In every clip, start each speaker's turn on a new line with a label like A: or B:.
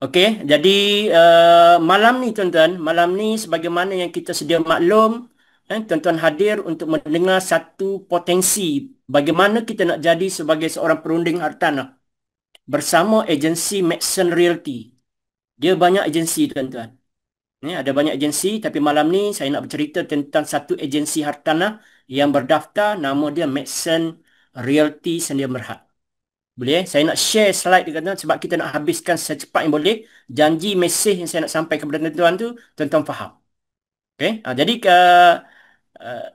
A: Okey, jadi malam ni tuan-tuan, malam ni sebagaimana yang kita sedia maklum, tuan-tuan hadir untuk mendengar satu potensi bagaimana kita nak jadi sebagai seorang perunding hartanah bersama agensi Maxon Realty. Dia banyak agensi tuan-tuan. Ada banyak agensi, tapi malam ni saya nak bercerita tentang satu agensi hartanah yang berdaftar, nama dia Maxon Realty Sedia Berhad. Boleh Saya nak share slide dia kata sebab kita nak habiskan secepat yang boleh. Janji mesej yang saya nak sampaikan kepada tuan-tuan tu, tuan-tuan faham. Okey? Jadi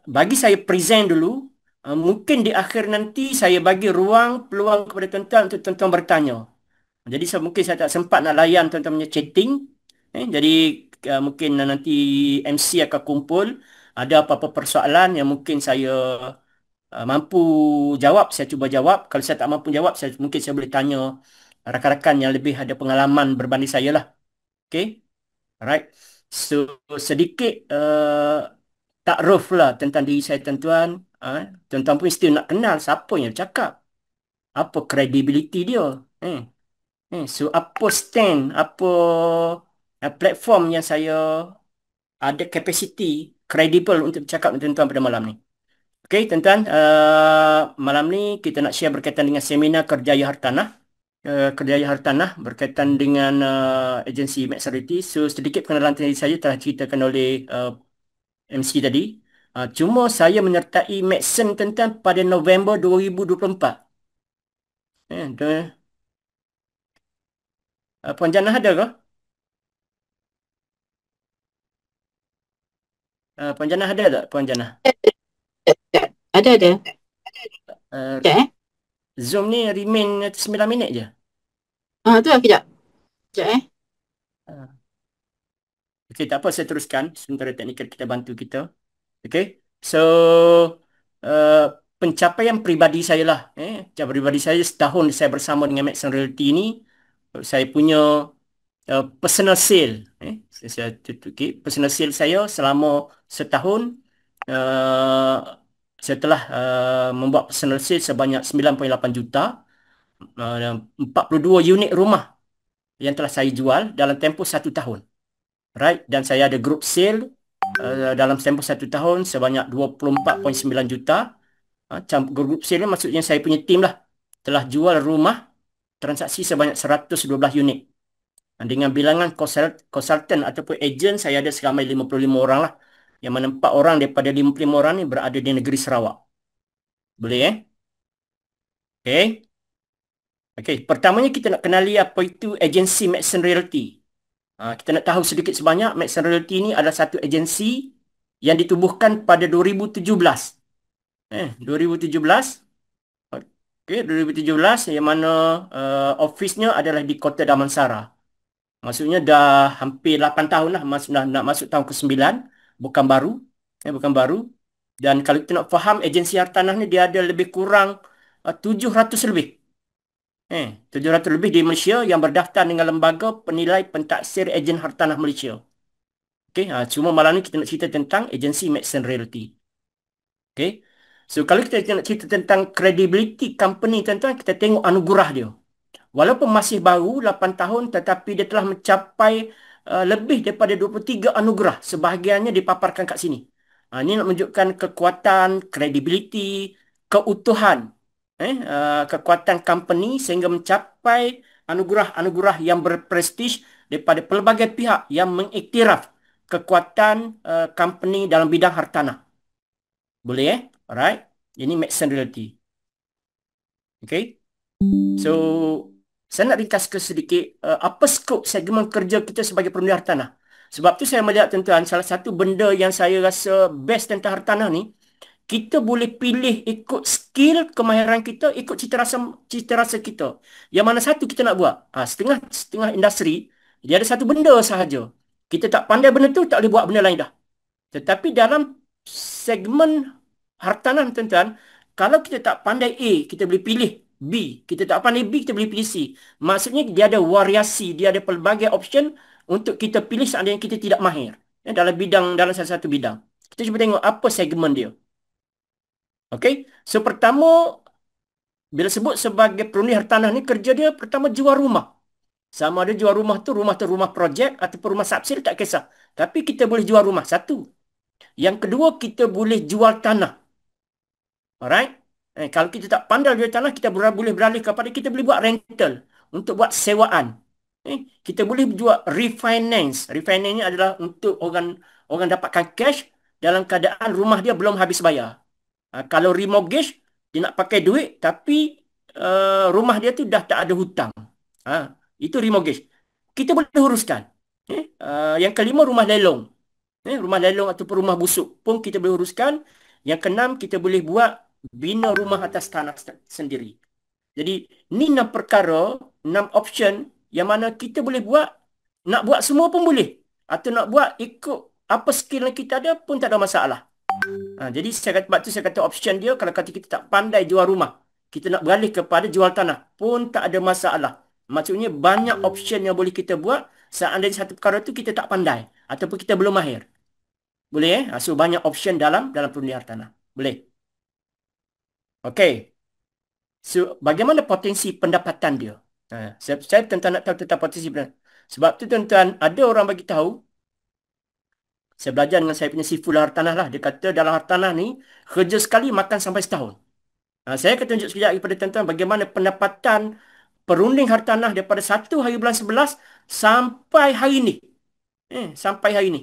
A: bagi saya present dulu. Mungkin di akhir nanti saya bagi ruang peluang kepada tuan-tuan untuk tuan-tuan bertanya. Jadi mungkin saya tak sempat nak layan tuan-tuan punya chatting. Jadi mungkin nanti MC akan kumpul. Ada apa-apa persoalan yang mungkin saya mampu jawab, saya cuba jawab. Kalau saya tak mampu jawab, mungkin saya boleh tanya rakan-rakan yang lebih ada pengalaman berbanding saya lah. Okay? Alright. So, sedikit takruf lah tentang diri saya, tuan-tuan. Tuan-tuan pun mesti nak kenal siapa yang cakap. Apa credibility dia. So, apa stand, apa platform yang saya ada capacity credible untuk bercakap dengan tuan-tuan pada malam ni. Okey, tuan-tuan, malam ni kita nak share berkaitan dengan seminar kerjaya hartanah. Kerjaya hartanah berkaitan dengan agensi Maxarity. So, sedikit pengenalan diri saya telah ceritakan oleh MC tadi. Cuma saya menyertai Maxon tuan-tuan pada November 2024. Puan Janah ada ke? Puan Janah ada tak, Puan Janah?
B: Ada.
A: Uh,
B: Sekejap eh.
A: Zoom ni remain 9 minit je.
B: Tu lah kejap. Sekejap eh.
A: Uh, Okey, tak apa, saya teruskan. Sementara teknikal kita bantu kita. Okey. So, uh, pencapaian peribadi saya lah. Pencapaian peribadi saya setahun saya bersama dengan Maxon Realty ni, saya punya personal sale. Okay, personal sale saya selama setahun, uh, saya telah membuat personal sale sebanyak 9.8 juta. 42 unit rumah yang telah saya jual dalam tempoh satu tahun. Right? Dan saya ada group sale dalam tempoh satu tahun sebanyak 24.9 juta. Group sale ni maksudnya saya punya tim lah. Telah jual rumah transaksi sebanyak 112 unit. Dengan bilangan konsultan ataupun ejen saya ada seramai 55 orang lah. Yang mana 4 orang daripada 55 orang ni berada di negeri Sarawak. Boleh Okay. Okay. Pertamanya kita nak kenali apa itu agensi Maxon Realty. Kita nak tahu sedikit sebanyak, Maxon Realty ini adalah satu agensi yang ditubuhkan pada 2017. 2017. Okey, 2017 yang mana ofisnya adalah di Kota Damansara. Maksudnya dah hampir 8 tahun lah, nak masuk tahun ke-9, bukan baru. Bukan baru. Dan kalau kita nak faham, agensi hartanah ni dia ada lebih kurang 700 lebih. 700 lebih di Malaysia yang berdaftar dengan Lembaga Penilai Pentaksir Ejen Hartanah Malaysia. Okey, cuma malam ni kita nak cerita tentang agensi Maxon Realty. Okey. So kalau kita nak cerita tentang credibility company, tuan-tuan, kita tengok anugerah dia. Walaupun masih baru 8 tahun tetapi dia telah mencapai lebih daripada 23 anugerah. Sebahagiannya dipaparkan kat sini. Ini nak menunjukkan kekuatan, credibility, keutuhan, kekuatan company sehingga mencapai anugerah-anugerah yang berprestij daripada pelbagai pihak yang mengiktiraf kekuatan company dalam bidang hartanah. Boleh Alright. Ini Maxon Realty. Okay. So, saya nak ringkas ke sedikit apa skop segmen kerja kita sebagai perundi hartanah. Sebab tu saya melihat, tuan-tuan, salah satu benda yang saya rasa best tentang hartanah ni, kita boleh pilih ikut skill, kemahiran kita, ikut cita rasa kita. Yang mana satu kita nak buat. Setengah industri, dia ada satu benda sahaja. Kita tak pandai benda tu, tak boleh buat benda lain dah. Tetapi dalam segmen hartanah, tuan-tuan, kalau kita tak pandai A, kita boleh pilih B. Kita tak pandai B, kita boleh pilih C. Maksudnya dia ada variasi, dia ada pelbagai option untuk kita pilih seandainya kita tidak mahir dalam salah satu bidang. Kita cuba tengok apa segmen dia. Okey. So pertama, bila sebut sebagai perundi hartanah ni, kerja dia pertama jual rumah. Sama ada jual rumah tu rumah projek ataupun rumah subsil, tak kisah. Tapi kita boleh jual rumah, satu. Yang kedua, kita boleh jual tanah. Alright? Kalau kita tak pandai jual tanah, kita boleh beralih kepada kita boleh buat rental untuk buat sewaan. Kita boleh buat refinance. Refinance ni adalah untuk orang orang dapatkan cash dalam keadaan rumah dia belum habis bayar. Kalau remortgage, dia nak pakai duit tapi rumah dia tu dah tak ada hutang. Itu remortgage. Kita boleh uruskan. Yang kelima, rumah lelong. Rumah lelong ataupun rumah busuk pun kita boleh uruskan. Yang keenam, kita boleh buat bina rumah atas tanah sendiri. Jadi, ni 6 perkara, 6 option yang mana kita boleh buat. Nak buat semua pun boleh. Atau nak buat ikut apa skill yang kita ada pun tak ada masalah. Jadi, sebab tu saya kata option dia, kalau kata kita tak pandai jual rumah, kita nak beralih kepada jual tanah pun tak ada masalah. Maksudnya, banyak option yang boleh kita buat seandainya satu perkara tu kita tak pandai ataupun kita belum mahir. Boleh So banyak option dalam perundian hartanah. Boleh. Okey. So bagaimana potensi pendapatan dia? Saya tuan-tuan nak tahu tentang potensi pendapatan. Sebab tu tuan-tuan, ada orang bagi tahu, saya belajar dengan saya punya siful hartanah lah. Dia kata dalam hartanah ni, kerja sekali makan sampai setahun. Saya akan tunjuk sekejap kepada tuan-tuan bagaimana pendapatan perunding hartanah daripada 1 hari bulan 11 sampai hari ni. Sampai hari ni.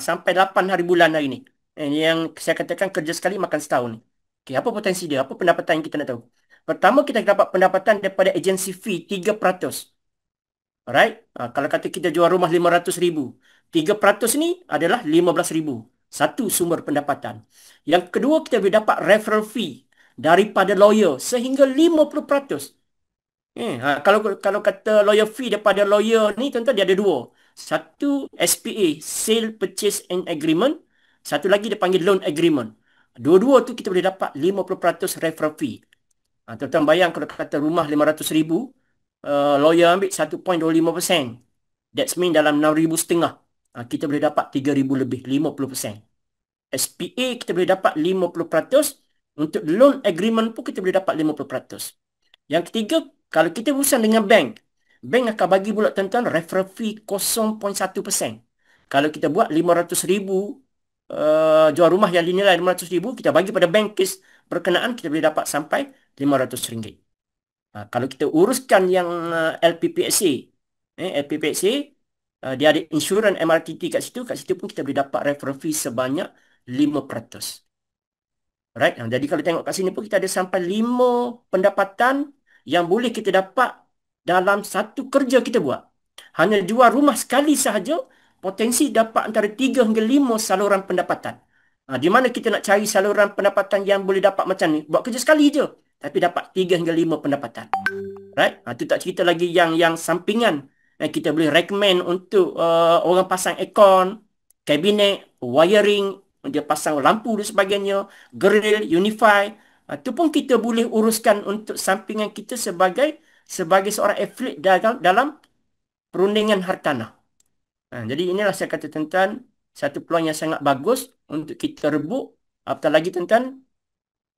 A: Sampai 8 hari bulan hari ni. Yang saya katakan kerja sekali makan setahun ni. Okay, apa potensi dia? Apa pendapatan yang kita nak tahu? Pertama, kita dapat pendapatan daripada agency fee 3%. Alright? Kalau kata kita jual rumah 500,000, 3% ni adalah 15,000. Satu sumber pendapatan. Yang kedua, kita boleh dapat referral fee daripada lawyer sehingga 50%. Kalau kata lawyer fee daripada lawyer ni, tuan-tuan, dia ada dua. Satu SPA, Sale Purchase and Agreement. Satu lagi dia panggil Loan Agreement. Dua-dua tu kita boleh dapat 50% referral fee. Tuan-tuan bayang kalau kata rumah 500,000, lawyer ambil 1.25%. That's mean dalam 6,500 kita boleh dapat 3,000 lebih, 50%. SPA kita boleh dapat 50%. Untuk loan agreement pun kita boleh dapat 50%. Yang ketiga, kalau kita berurusan dengan bank, bank akan bagi pula tuan-tuan referral fee 0.1%. Kalau kita buat 500,000, jual rumah yang dinilai 500,000, kita bagi pada bank kes berkenaan, kita boleh dapat sampai RM500. Kalau kita uruskan yang LPPSA, LPPSA, dia ada insurans MRTT kat situ pun kita boleh dapat referral fee sebanyak 5%. Right? Jadi kalau tengok kat sini pun kita ada sampai 5 pendapatan yang boleh kita dapat dalam satu kerja kita buat. Hanya jual rumah sekali sahaja, potensi dapat antara 3 hingga 5 saluran pendapatan. Di mana kita nak cari saluran pendapatan yang boleh dapat macam ni? Buat kerja sekali je, tapi dapat 3 hingga 5 pendapatan. Right? Itu tak cerita lagi yang sampingan. Kita boleh recommend untuk orang pasang aircon, kabinet, wiring, dia pasang lampu dan sebagainya, grill, unify. Itu pun kita boleh uruskan untuk sampingan kita sebagai seorang affiliate dalam perundingan hartanah. Jadi inilah saya kata tuan-tuan, satu peluang yang sangat bagus untuk kita rebut. Apatah lagi tuan-tuan,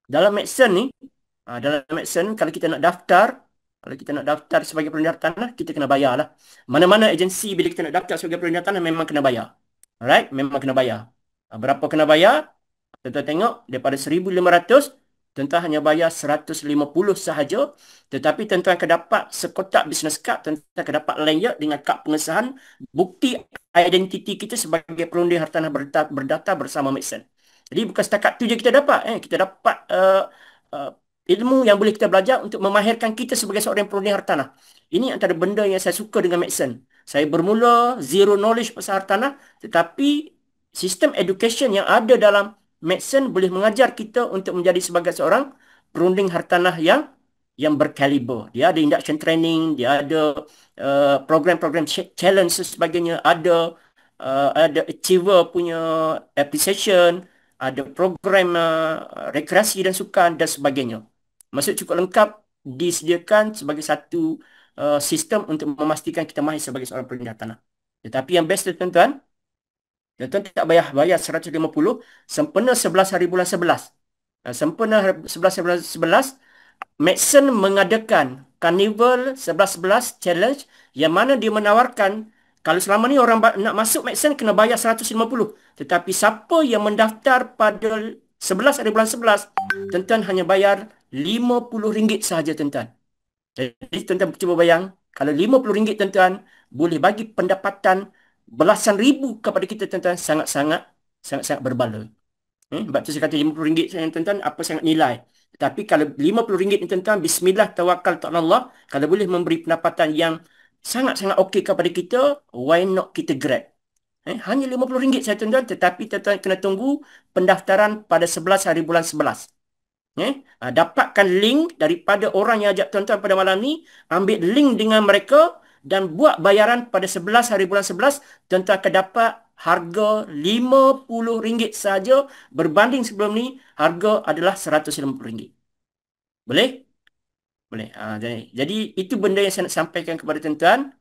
A: dalam Maxon ni, kalau kita nak daftar, sebagai perunding hartanah, kita kena bayar lah. Mana-mana agensi bila kita nak daftar sebagai perunding hartanah memang kena bayar. Alright, memang kena bayar. Berapa kena bayar? Tuan-tuan tengok, daripada 1,500, tuan-tuan hanya bayar 150 sahaja. Tetapi tuan-tuan akan dapat sekotak business card, tuan-tuan akan dapat lanyard dengan kad pengesahan bukti identiti kita sebagai perunding hartanah berdata bersama Maxon. Jadi bukan setakat tu je kita dapat. Kita dapat ilmu yang boleh kita belajar untuk memahirkan kita sebagai seorang perunding hartanah. Ini antara benda yang saya suka dengan Maxon. Saya bermula zero knowledge pasal hartanah, tetapi sistem education yang ada dalam Maxon boleh mengajar kita untuk menjadi sebagai seorang perunding hartanah yang berkaliber. Dia ada induction training, dia ada program-program challenge dan sebagainya, ada achiever punya appreciation, ada program rekreasi dan sukan dan sebagainya. Maksud cukup lengkap disediakan sebagai satu sistem untuk memastikan kita mahir sebagai seorang perunding hartanah. Tetapi yang best tuan-tuan, tuan-tuan tak bayar 150 sempena 11 hari bulan 11. Sempena 11 hari bulan 11, Maxon mengadakan Carnival 11-11 Challenge yang mana dia menawarkan kalau selama ni orang nak masuk Maxen kena bayar 150. Tetapi siapa yang mendaftar pada 11 hari bulan 11, tuan-tuan hanya bayar RM50 sahaja, tuan-tuan. Jadi tuan-tuan cuba bayang, kalau RM50 tuan-tuan boleh bagi pendapatan belasan ribu kepada kita, tuan-tuan, sangat-sangat berbala. Sebab tu saya kata RM50 tuan-tuan apa sangat nilai. Tapi kalau RM50 ni tuan-tuan, bismillah tawakal ta'ala Allah, kalau boleh memberi pendapatan yang sangat-sangat okey kepada kita, why not kita grab? Hanya RM50 saja tuan-tuan, tetapi tuan-tuan kena tunggu pendaftaran pada 11 hari bulan 11. Dapatkan link daripada orang yang ajak tuan-tuan pada malam ni, ambil link dengan mereka dan buat bayaran pada 11 hari bulan 11, tuan-tuan akan dapat harga RM50 saja, berbanding sebelum ni harga adalah RM150. Boleh? Boleh. Jadi itu benda yang saya nak sampaikan kepada tuan-tuan.